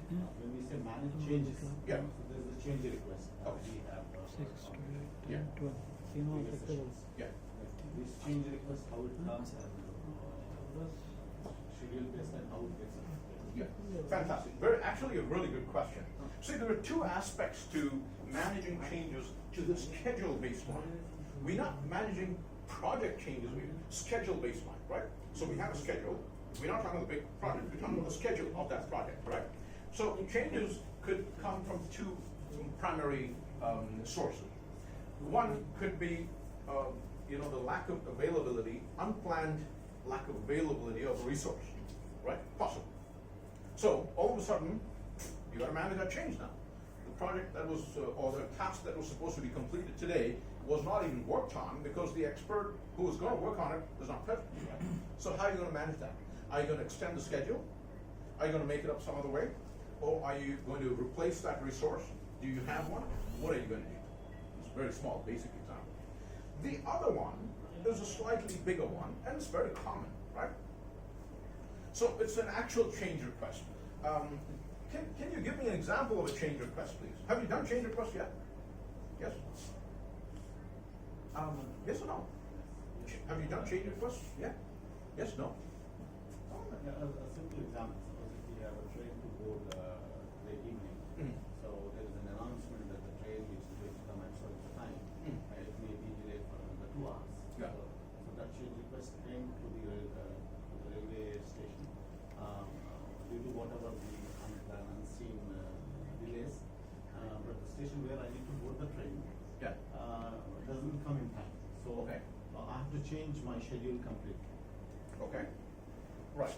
when we say manage changes. Yeah. So there is a change request. Okay. We have 6 to 8, Yeah. 10, 12. You know, previous sessions. Yeah. This change request, how it comes and schedule baseline, how it gets affected. Yeah, fantastic. Actually, a really good question. See, there are 2 aspects to managing changes to the schedule baseline. We're not managing project changes, we're schedule baseline, right? So we have a schedule. We're not talking about the big project, we're talking about the schedule of that project, right? So changes could come from 2 primary sources. One could be, you know, the lack of availability, unplanned lack of availability of a resource, right? Possible. So all of a sudden, you got to manage that change now. The project that was, or the task that was supposed to be completed today was not even worked on because the expert who was going to work on it was not present. Right? So how are you going to manage that? Are you going to extend the schedule? Are you going to make it up some other way? Or are you going to replace that resource? Do you have one? What are you going to do? It's a very small, basic example. The other one is a slightly bigger one, and it's very common, right? So it's an actual change request. Can you give me an example of a change request, please? Have you done change requests yet? Yes? Yes or no? Have you done change requests yet? Yes, no? Yeah, a simple example, suppose if we have a train to board the evening, so there is an announcement that the train is going to come at certain time, it may be delayed for another 2 hours. Yeah. So that change request came to the railway station due to whatever the unplanned, unseen delays, but the station where I need to board the train Yeah. doesn't come in time. So Okay. I have to change my schedule completely. Okay. Right.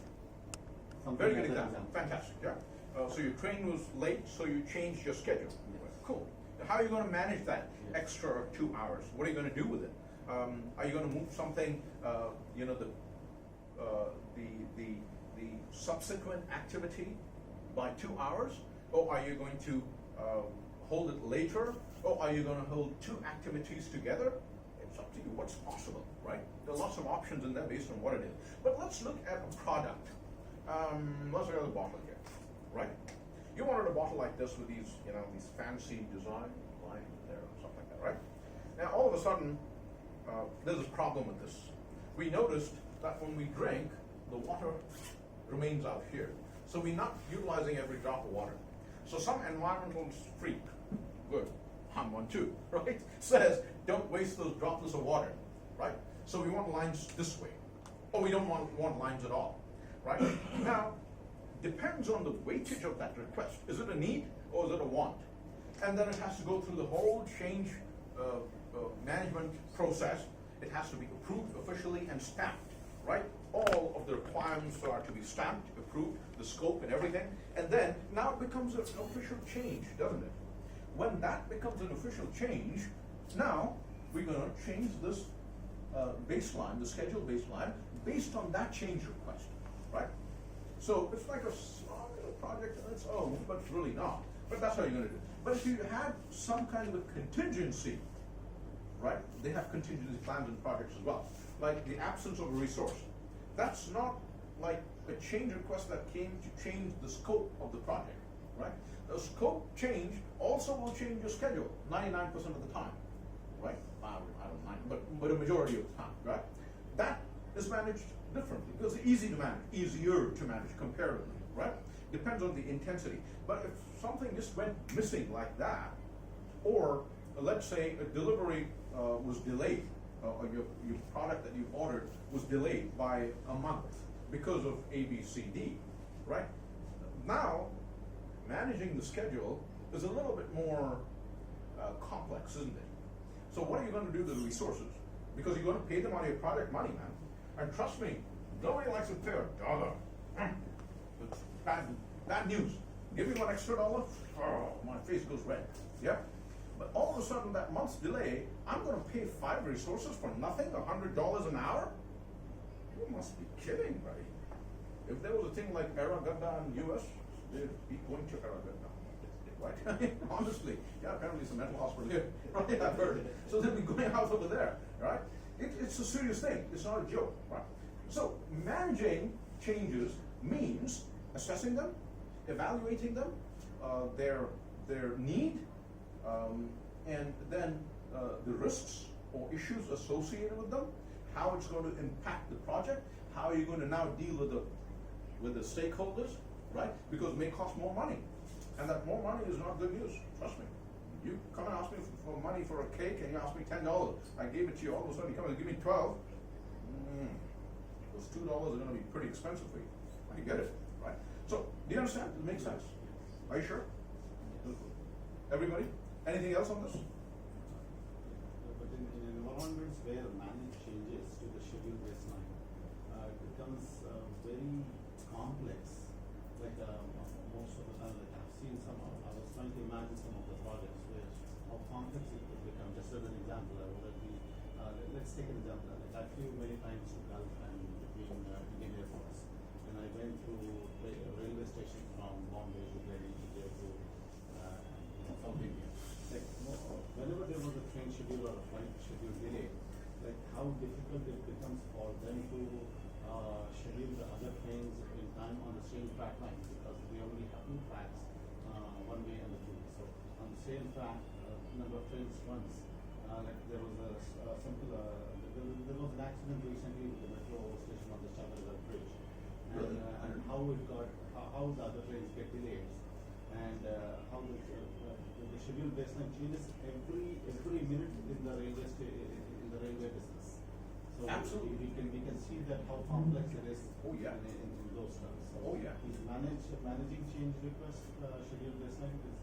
Something Very good like that example. Fantastic. Yeah. So your train was late, so you changed your schedule. Cool. How are you going to manage that extra 2 hours? What are you going to do with it? Are you going to move something? You know, the subsequent activity by 2 hours, or are you going to hold it later, or are you going to hold 2 activities together? It's up to you. What's possible, right? There are lots of options in there based on what it is. But let's look at a product. Let's look at a bottle here, right? You wanted a bottle like this with these, you know, these fancy design lines there, or something like that, right? Now, all of a sudden, there's a problem with this. We noticed that when we drink, the water remains out here. So we're not utilizing every drop of water. So some environmental freak, good, I'm one too, right, says don't waste those droplets of water, right? So we want lines this way. Or we don't want lines at all, right? Now, depends on the weightage of that request. Is it a need or is it a want? And then it has to go through the whole change management process. It has to be approved officially and stamped, right? All of the requirements are to be stamped, approved, the scope and everything. And then now it becomes an official change, doesn't it? When that becomes an official change, now we're going to change this baseline, the schedule baseline, based on that change request, right? So it's like a small little project on its own, but it's really not. But that's how you're going to do it. But if you have some kind of a contingency, right? They have contingency plans and projects as well. Like the absence of a resource. That's not like a change request that came to change the scope of the project, right? The scope change also will change your schedule 99% of the time, right? I don't mind, but a majority of the time, right? That is managed differently because it's easier to manage comparatively, right? Depends on the intensity. But if something just went missing like that, or let's say a delivery was delayed, or your product that you ordered was delayed by a month because of A, B, C, D, right? Now, managing the schedule is a little bit more complex, isn't it? So what are you going to do to the resources? Because you're going to pay them on your project money, man. And trust me, nobody likes to pay $1. It's bad news. Give me $1 extra, oh, my face goes red. Yeah? But all of a sudden, that month's delay, I'm going to pay 5 resources for nothing, $100 an hour? You must be kidding, buddy. If there was a thing like Aragadda in the US, they'd be going to Aragadda, right? Honestly, yeah, apparently it's a mental hospital here, right? I've heard it. So they'd be going out over there, right? It's a serious thing. It's not a joke, right? So managing changes means assessing them, evaluating them, their need, and then the risks or issues associated with them, how it's going to impact the project, how are you going to now deal with the stakeholders, right? Because it may cost more money, and that more money is not good news. Trust me. You come and ask me for money for a cake, and you ask me $10. I gave it to you. All of a sudden, you come and give me 12. Those $2 are going to be pretty expensive for you. I get it, right? So, do you understand? It makes sense. Are you sure? Everybody? Anything else on this? But in environments where manage changes to the schedule baseline, it becomes very complex. Like most of the time, like I've seen I was trying to imagine some of the projects where how complex it could become. Just as an example, let's take an example. Like I flew many times to Gulf and between Indian Air Force, and I went to railway station from Bombay to Delhi to there to South India. Like whenever there was a train schedule or a flight schedule delay, like how difficult it becomes for them to schedule the other trains in time on the same track line, because we only have 2 tracks, one way and the two. So on the same track, number of trains runs. Like there was a simple, there was an accident recently with the metro station on the Chandler Bridge, and how it got, how the other trains get delayed, and how the schedule baseline changes every minute in the railway business. So Absolutely. we can see that how complex it is. Oh, yeah. in those terms. So Oh, yeah. Managing change request schedule baseline is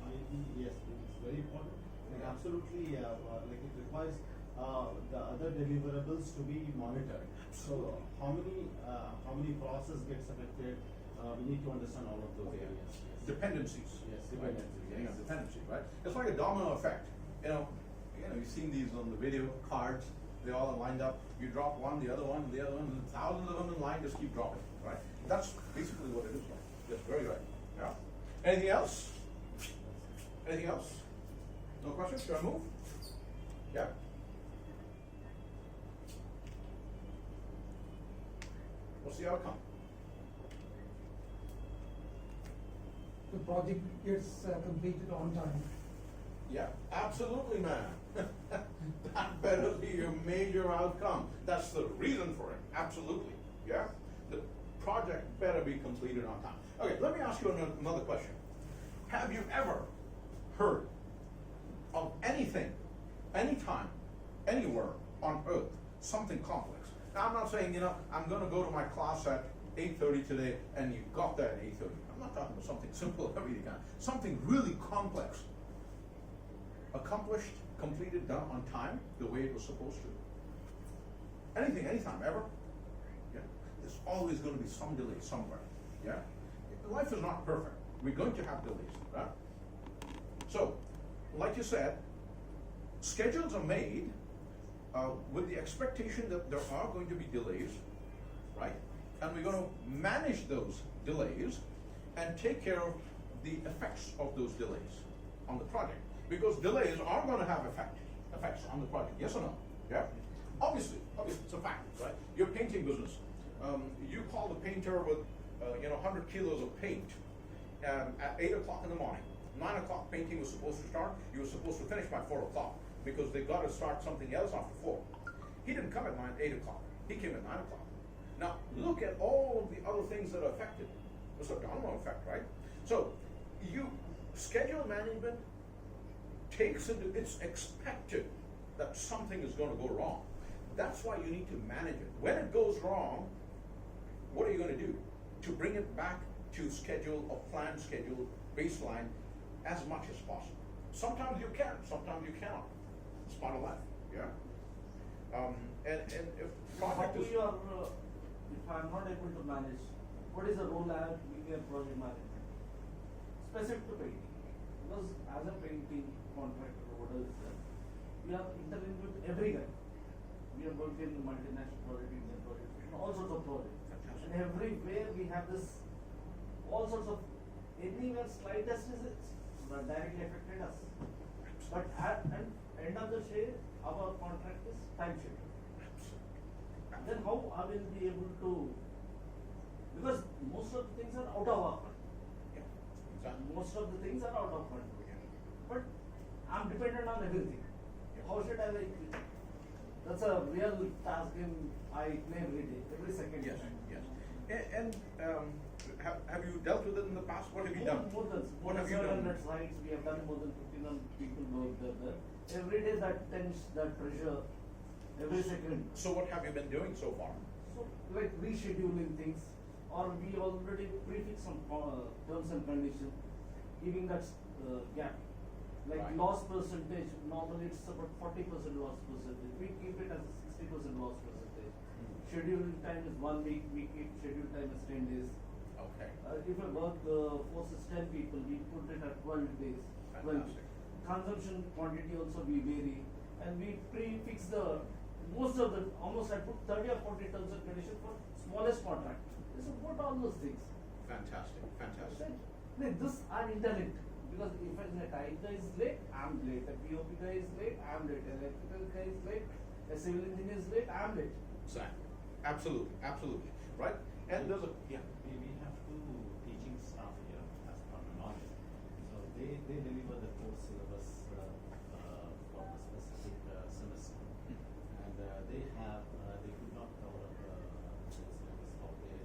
highly, yes, it's very important. Like absolutely, like it requires the other deliverables to be monitored. So how many process gets affected? We need to understand all of those areas. Dependencies. Yes, Right? dependencies. Beginning Yes. of dependency, right? It's like a domino effect. You've seen these on the video cards. They all are lined up. You drop one, the other one, and thousands of them in line just keep dropping, right? That's basically what it is like. That's very right. Yeah. Anything else? Anything else? No questions? Should I move? Yeah. What's the outcome? The project gets completed on time. Yeah, absolutely, man. That better be your major outcome. That's the reason for it. Absolutely. Yeah? The project better be completed on time. Okay, let me ask you another question. Have you ever heard of anything, anytime, anywhere on earth, something complex? Now, I'm not saying, I'm going to go to my class at 8:30 today and you got that at 8:30. I'm not talking about something simple every day. Something really complex. Accomplished, completed, done on time, the way it was supposed to. Anything, anytime, ever. Yeah. There's always going to be some delay somewhere. Yeah. Life is not perfect. We're going to have delays, right? So, like you said, schedules are made with the expectation that there are going to be delays, right? And we're going to manage those delays and take care of the effects of those delays on the project. Because delays are going to have effects on the project, yes or no? Yeah? Obviously, it's a fact, right? Your painting business, You call the painter with 100 kilos of paint at 8 o'clock in the morning. 9 o'clock painting was supposed to start. You were supposed to finish by 4 o'clock because they got to start something else after 4. He didn't come at 8 o'clock. He came at 9 o'clock. Now look at all of the other things that are affected. It's a domino effect, right? So schedule management takes into, it's expected that something is going to go wrong. That's why you need to manage it. When it goes wrong, what are you going to do? To bring it back to schedule or plan schedule baseline as much as possible. Sometimes you can, sometimes you cannot. It's part of life, yeah? And if How project is... we are, if I am not able to manage, what is the role I have in a project management? Specific to painting. Because as a painting contractor, what is that? We are interlinked with every guy. We are working in multinational project, Indian projects, all sorts of projects. And everywhere we have this, all sorts of, anywhere slightest is it directly affected us. But at end of the day, our contract is time schedule. Then how I will be able to, because most of the things are out of our control. Yeah, exactly. Most of the things are out of control. But I'm dependent on everything. How should I like it? That's a real task I play every day, every second. Yes, yes. And have you dealt with it in the past? What have you done? More than What have you done? 700 sites, we have done more than 1,500 people work there. Every day that tension, that pressure, every second. So what have you been doing so far? So like rescheduling things, or we already prefix some terms and conditions, giving that gap. Like Right. loss percentage, normally it's about 40% loss percentage. We keep it as a 60% loss percentage. Scheduled time is 1 week, we keep scheduled time as 10 days. Okay. If a work forces 10 people, we put it at 12 days. 12. Fantastic. Consumption quantity also we vary, and we prefix the most of the, almost I put 30 or 40 terms and conditions for smallest contract. So put all those things. Fantastic, fantastic. This are interlinked, because if a time guy is late, I'm late. A POP guy is late, I'm late. An electrical guy is late. A civil engineer is late, I'm late. Exactly. Absolutely, absolutely. Right? And there's a, yeah. We have two teaching staff here as per my knowledge. So they deliver the course syllabus for the specific semester. And they could not cover the syllabus, how they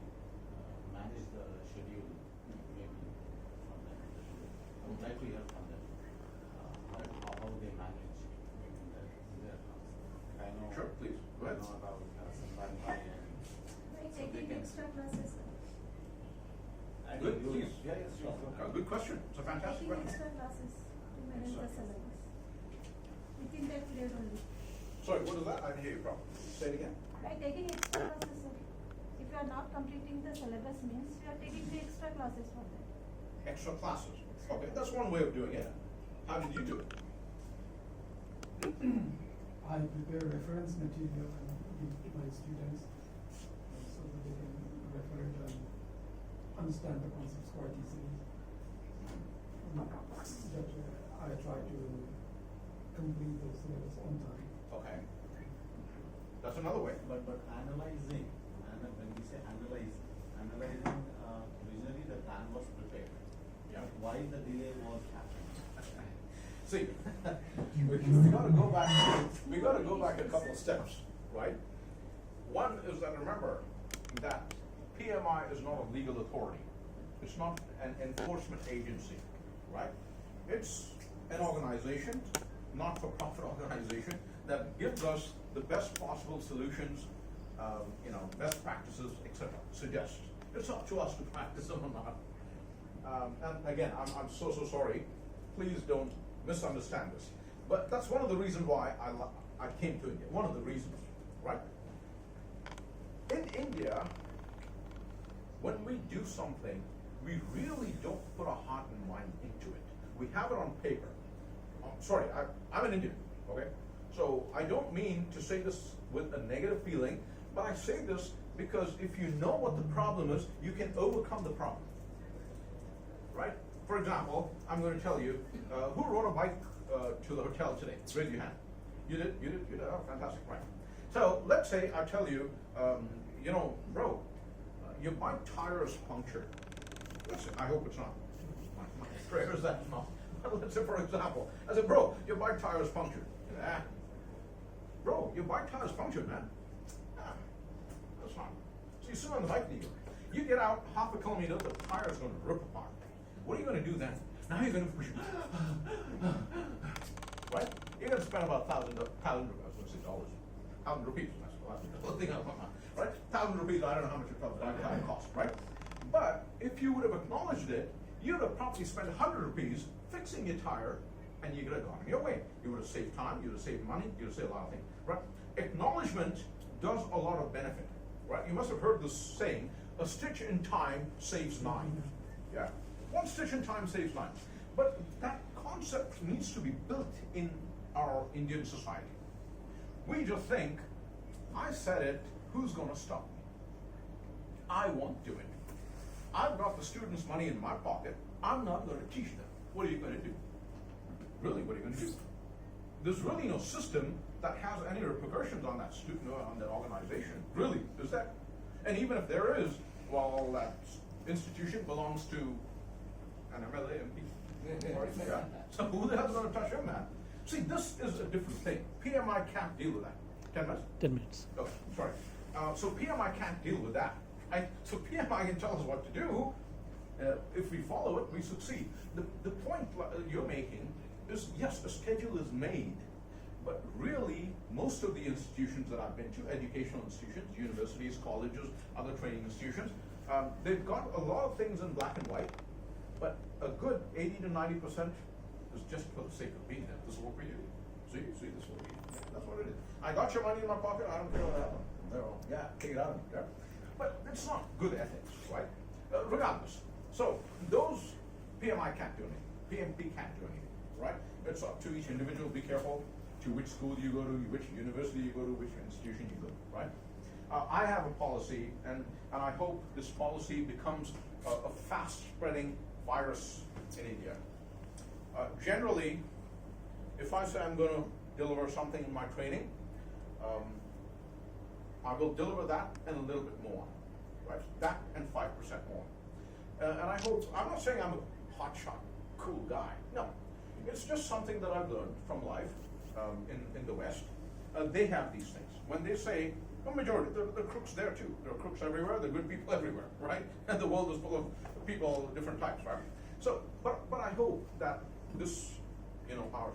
manage the schedule, maybe from them. I would like to hear from them, how they manage in their class. I know. Sure, please, go ahead. I know about Sambantai and By so they taking can. extra classes, sir. I Good, think you- please. Yeah, yes, sure. Good question. It's a fantastic Taking question. extra classes to manage the syllabus. Within that period only. Sorry, what is that? I didn't hear you properly. Say it again. By taking extra classes, sir. If you are not completing the syllabus means you are taking the extra classes for that. Extra classes. Okay, that's one way of doing it. How did you do it? I prepare reference material and give to my students so that they can refer it and understand the concepts quite easily. That I try to complete the syllabus on time. Okay. That's another way. But analyzing, and when we say analyzing, originally the plan was prepared. Yeah. But why the delay was happening? See, we gotta go back a couple of steps, right? One is that remember that PMI is not a legal authority. It's not an enforcement agency, right? It's an organization, not-for-profit organization, that gives us the best possible solutions, best practices, etc. Suggest. It's up to us to practice them or not. And again, I'm so sorry. Please don't misunderstand this. But that's one of the reasons why I came to India. One of the reasons, right? In India, when we do something, we really don't put our heart and mind into it. We have it on paper. Sorry, I'm an Indian, okay? So I don't mean to say this with a negative feeling, but I say this because if you know what the problem is, you can overcome the problem, right? For example, I'm going to tell you, who rode a bike to the hotel today? Raise your hand. You did? Oh, fantastic, right. So let's say I tell you, you know, bro, your bike tire is punctured. Listen, I hope it's not. My prayer is that it's not. Let's say, for example, I said, bro, your bike tire is punctured. Yeah. Bro, your bike tire is punctured, man. Ah, that's not. So you sit on the bike dealer. You get out half a kilometer, the tire is going to rip apart. What are you going to do then? Now you're going to push. Right? You're going to spend about $1,000 rupees. That's the last thing I want. Right? 1,000 rupees. I don't know how much a bike tire costs. Right? But if you would have acknowledged it, you'd have probably spent 100 rupees fixing your tire, and you could have gone your way. You would have saved time, you would have saved money, you would have saved a lot of things. Right? Acknowledgement does a lot of benefit. Right? You must have heard this saying, a stitch in time saves 9. Yeah? One stitch in time saves 9. But that concept needs to be built in our Indian society. We just think, I said it, who's going to stop me? I won't do it. I've got the students' money in my pocket. I'm not going to teach them. What are you going to do? Really, what are you going to do? There's really no system that has any repercussions on that student or on that organization. Really, is there? And even if there is, well, that institution belongs to an MLA MP. Yeah. So who the hell's going to touch him, man? See, this is a different thing. PMI can't deal with that. 10 minutes? 10 minutes. Oh, sorry. So PMI can't deal with that. So PMI can tell us what to do. If we follow it, we succeed. The point you're making is, yes, a schedule is made, but really, most of the institutions that I've been to, educational institutions, universities, colleges, other training institutions, they've got a lot of things in black and white, but a good 80 to 90% is just for the sake of being there. This is what we do. See, this is what we do. That's what it is. I got your money in my pocket, I don't care what happened. Yeah, take it out of me. Yeah. But it's not good ethics, right? Regardless. So those PMI can't do anything. PMP can't do anything, right? It's up to each individual. Be careful to which school you go to, which university you go to, which institution you go to, right? I have a policy, and I hope this policy becomes a fast-spreading virus in India. Generally, if I say I'm going to deliver something in my training, I will deliver that and a little bit more, right? That and 5% more. And I hope, I'm not saying I'm a hotshot, cool guy. No, it's just something that I've learned from life in the West. They have these things. When they say, the majority, there are crooks there too. There are crooks everywhere, there are good people everywhere, right? And the world is full of people of different types, right? So, but I hope that this, you know, our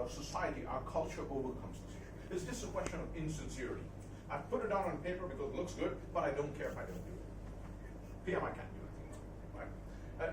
society, our culture overcomes this issue. It's just a question of insincerity. I put it down on paper because it looks good, but I don't care if I don't do it. PMI can't.